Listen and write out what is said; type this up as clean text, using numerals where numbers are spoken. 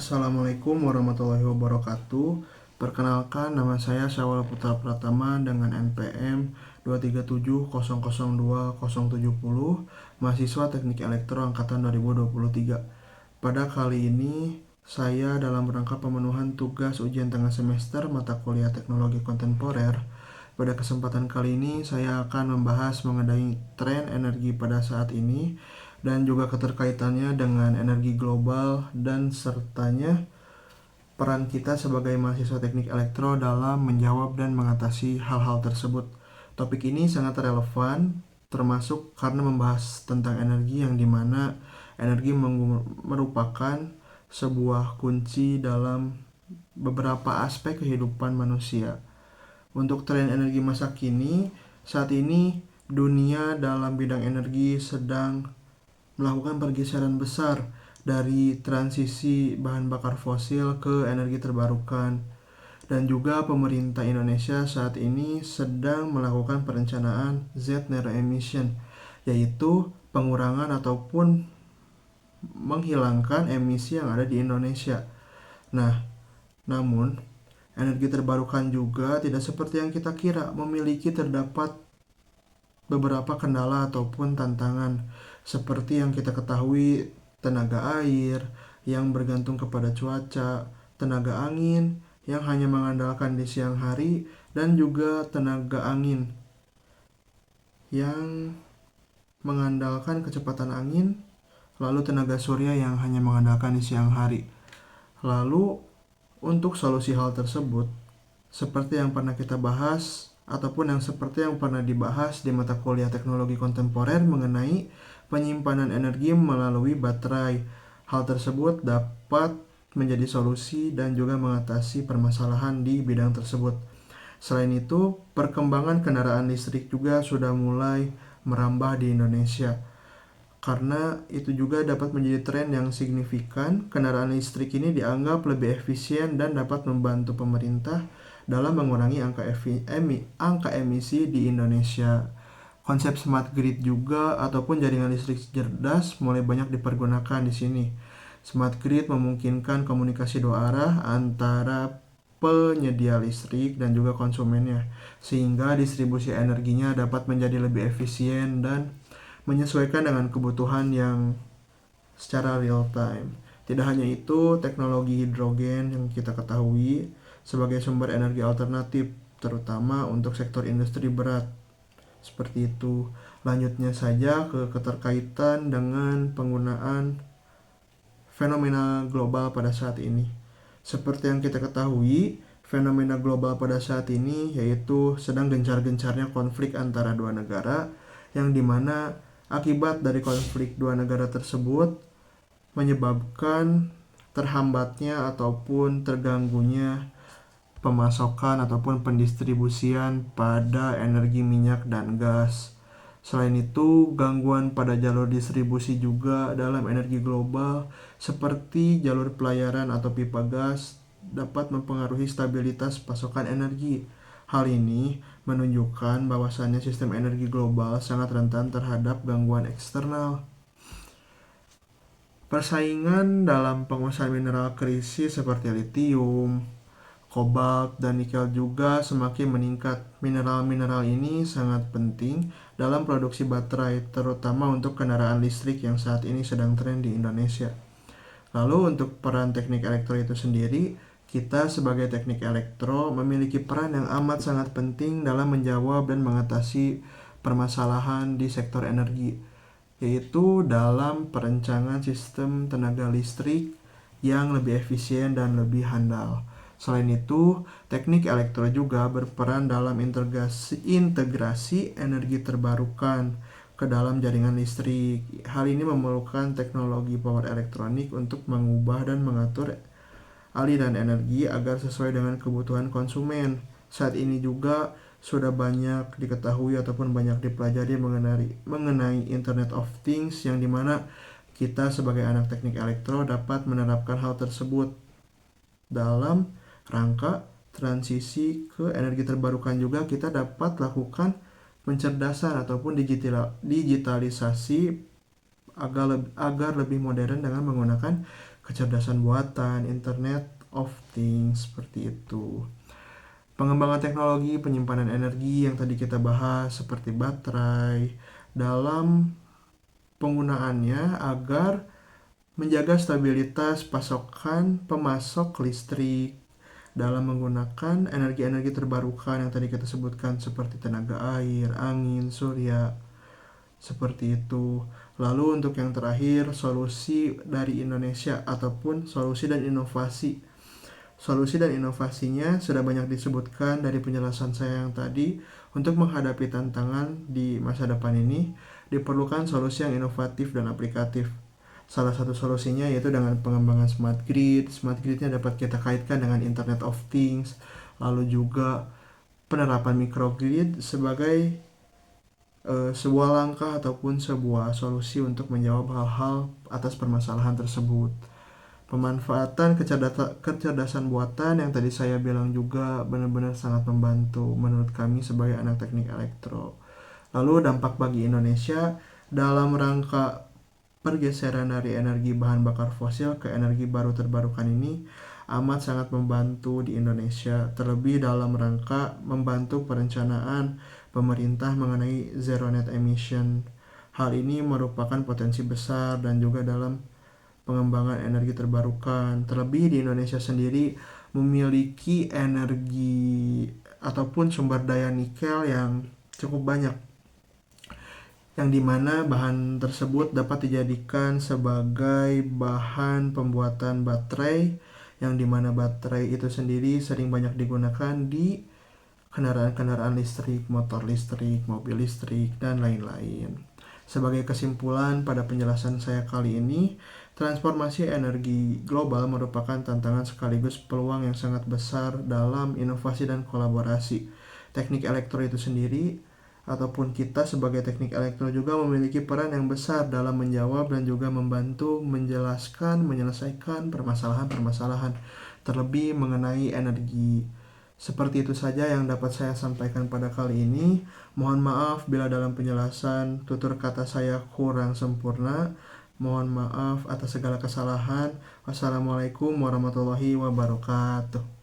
Assalamualaikum warahmatullahi wabarakatuh. Perkenalkan, nama saya Syawal Putra Pratama dengan NPM 237002070, mahasiswa Teknik Elektro angkatan 2023. Pada kali ini, saya dalam rangka pemenuhan tugas ujian tengah semester mata kuliah Teknologi Kontemporer. Pada kesempatan kali ini, saya akan membahas mengenai tren energi pada saat ini dan juga keterkaitannya dengan energi global dan sertanya peran kita sebagai mahasiswa teknik elektro dalam menjawab dan mengatasi hal-hal tersebut. Topik ini sangat relevan, termasuk karena membahas tentang energi yang dimana energi merupakan sebuah kunci dalam beberapa aspek kehidupan manusia. Untuk tren energi masa kini, saat ini dunia dalam bidang energi sedang melakukan pergeseran besar dari transisi bahan bakar fosil ke energi terbarukan. Dan juga pemerintah Indonesia saat ini sedang melakukan perencanaan Z-Zero Emission, yaitu pengurangan ataupun menghilangkan emisi yang ada di Indonesia. Namun, energi terbarukan juga tidak seperti yang kita kira, terdapat beberapa kendala ataupun tantangan. Seperti yang kita ketahui, tenaga air yang bergantung kepada cuaca, tenaga angin yang hanya mengandalkan di siang hari, dan juga tenaga angin yang mengandalkan kecepatan angin, lalu tenaga surya yang hanya mengandalkan di siang hari. Lalu untuk solusi hal tersebut, seperti yang pernah kita bahas ataupun yang seperti yang pernah dibahas di mata kuliah Teknologi Kontemporer mengenai penyimpanan energi melalui baterai. Hal tersebut dapat menjadi solusi dan juga mengatasi permasalahan di bidang tersebut. Selain itu, perkembangan kendaraan listrik juga sudah mulai merambah di Indonesia. Karena itu juga dapat menjadi tren yang signifikan. Kendaraan listrik ini dianggap lebih efisien dan dapat membantu pemerintah dalam mengurangi angka emisi di Indonesia. Konsep smart grid juga ataupun jaringan listrik cerdas mulai banyak dipergunakan di sini. Smart grid memungkinkan komunikasi dua arah antara penyedia listrik dan juga konsumennya, sehingga distribusi energinya dapat menjadi lebih efisien dan menyesuaikan dengan kebutuhan yang secara real time. Tidak hanya itu, teknologi hidrogen yang kita ketahui sebagai sumber energi alternatif, terutama untuk sektor industri berat. Seperti itu. Lanjutnya saja ke keterkaitan dengan penggunaan fenomena global pada saat ini. Seperti yang kita ketahui, fenomena global pada saat ini yaitu sedang gencar-gencarnya konflik antara dua negara, yang dimana akibat dari konflik dua negara tersebut menyebabkan terhambatnya ataupun terganggunya pemasokan ataupun pendistribusian pada energi minyak dan gas. Selain itu, gangguan pada jalur distribusi juga dalam energi global seperti jalur pelayaran atau pipa gas dapat mempengaruhi stabilitas pasokan energi. Hal ini menunjukkan bahwasannya sistem energi global sangat rentan terhadap gangguan eksternal. Persaingan dalam pengusahaan mineral krisis seperti litium, kobalt, dan nikel juga semakin meningkat. Mineral-mineral ini sangat penting dalam produksi baterai, terutama untuk kendaraan listrik yang saat ini sedang tren di Indonesia. Lalu untuk peran teknik elektro itu sendiri, kita sebagai teknik elektro memiliki peran yang amat sangat penting dalam menjawab dan mengatasi permasalahan di sektor energi, yaitu dalam perencanaan sistem tenaga listrik yang lebih efisien dan lebih handal. Selain itu, teknik elektro juga berperan dalam integrasi energi terbarukan ke dalam jaringan listrik. Hal ini memerlukan teknologi power elektronik untuk mengubah dan mengatur aliran energi agar sesuai dengan kebutuhan konsumen. Saat ini juga sudah banyak diketahui ataupun banyak dipelajari mengenai Internet of Things, yang dimana kita sebagai anak teknik elektro dapat menerapkan hal tersebut dalam rangka transisi ke energi terbarukan. Juga kita dapat lakukan pencerdasan ataupun digitalisasi agar lebih modern dengan menggunakan kecerdasan buatan, Internet of Things, seperti itu. Pengembangan teknologi penyimpanan energi yang tadi kita bahas seperti baterai dalam penggunaannya agar menjaga stabilitas pasokan pemasok listrik dalam menggunakan energi-energi terbarukan yang tadi kita sebutkan seperti tenaga air, angin, surya, seperti itu. Lalu untuk yang terakhir, solusi dari Indonesia ataupun solusi dan inovasi. Solusi dan inovasinya sudah banyak disebutkan dari penjelasan saya yang tadi. Untuk menghadapi tantangan di masa depan ini, diperlukan solusi yang inovatif dan aplikatif. Salah satu solusinya yaitu dengan pengembangan smart grid. Smart gridnya dapat kita kaitkan dengan Internet of Things. Lalu juga penerapan microgrid sebagai sebuah langkah ataupun sebuah solusi untuk menjawab hal-hal atas permasalahan tersebut. Pemanfaatan kecerdasan buatan yang tadi saya bilang juga benar-benar sangat membantu menurut kami sebagai anak teknik elektro. Lalu dampak bagi Indonesia dalam rangka pergeseran dari energi bahan bakar fosil ke energi baru terbarukan ini amat sangat membantu di Indonesia, terlebih dalam rangka membantu perencanaan pemerintah mengenai zero net emission. Hal ini merupakan potensi besar dan juga dalam pengembangan energi terbarukan. Terlebih di Indonesia sendiri memiliki energi ataupun sumber daya nikel yang cukup banyak, yang dimana bahan tersebut dapat dijadikan sebagai bahan pembuatan baterai, yang dimana baterai itu sendiri sering banyak digunakan di kendaraan-kendaraan listrik, motor listrik, mobil listrik, dan lain-lain. Sebagai kesimpulan pada penjelasan saya kali ini, transformasi energi global merupakan tantangan sekaligus peluang yang sangat besar dalam inovasi dan kolaborasi. Teknik elektro itu sendiri ataupun kita sebagai teknik elektro juga memiliki peran yang besar dalam menjawab dan juga membantu menjelaskan, menyelesaikan permasalahan-permasalahan terlebih mengenai energi. Seperti itu saja yang dapat saya sampaikan pada kali ini. Mohon maaf bila dalam penjelasan tutur kata saya kurang sempurna. Mohon maaf atas segala kesalahan. Wassalamualaikum warahmatullahi wabarakatuh.